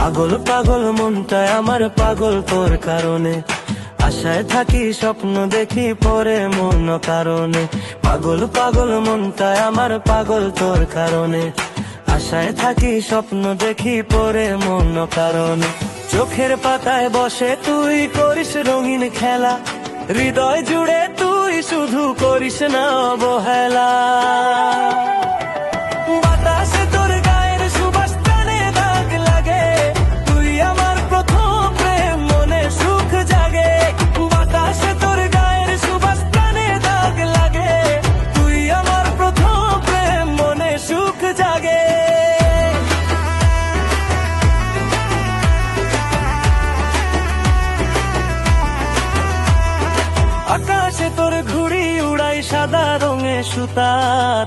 পাগল পাগল মনটায় আমার পাগল তোর কারণে, আশায় থাকি স্বপ্ন দেখি পরে মন কারণে। পাগল পাগল মনটায় আমার পাগল তোর কারণে, আশায় থাকি স্বপ্ন দেখি পরে মন কারণে। চোখের পাতায় বসে তুই করিস রঙিন খেলা, হৃদয় জুড়ে তুই শুধু করিস না অবহেলা। বাতাসে তোর গায়ের সুবাস টানে দাগ লাগে, তুই আমার প্রথম প্রেম মনে সুখ জাগে। বাতাসে তোর গায়ের সুবাস টানে দাগ লাগে, তুই আমার প্রথম প্রেম মনে সুখ জাগে। আকাশে তোর ঘুড়ি উড়াই সাদা রঙে সুতা,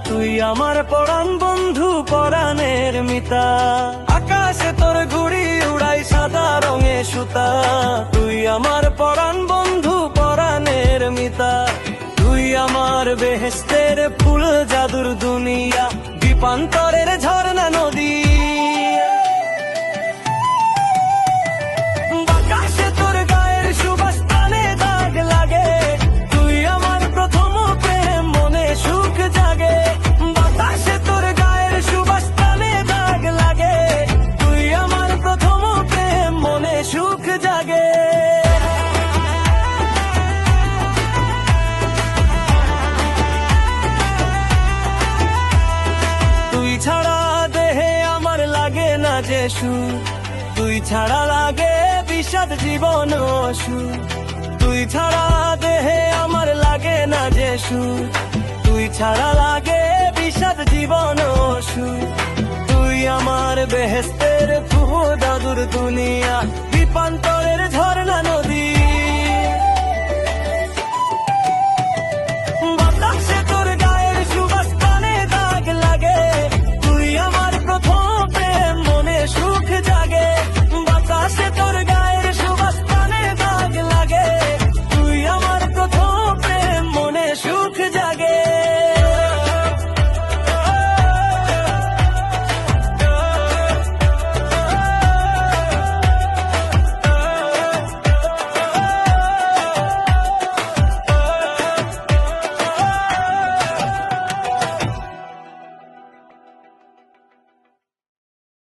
তুই আমার পরাণ বন্ধু পরাণের মিতা। আকাশে তোর ঘুড়ি উড়াই সাদা রঙে সুতা, তুই আমার পরাণ বন্ধু পরাণের মিতা। তুই আমার বেহেশতের ফুল জাদুর দুনিয়া, দ্বীপান্তরের ঝর্ণা নদী। আকাশে তোর গায়ের সুবাস টানে দাগ লাগে, তুই আমার প্রথম প্রেম মনে সুখ জাগে। বাতাসে তোর গায়ের সুবাস টানে দাগ লাগে, তুই আমার প্রথম প্রেম মনে সুখ জাগে। তুই ছাড়া দেহে আমার লাগে না যে সুর, তুই ছাড়া লাগে বিষাদ জীবন সুর। তুই ছাড়া দেহে আমার লাগে না যে সুর, তুই ছাড়া লাগে বিষাদ জীবন সুর। তুই আমার বেহেশতের ফুল জাদুর দুনিয়া, দ্বীপান্তরের ঝর্ণা নদী।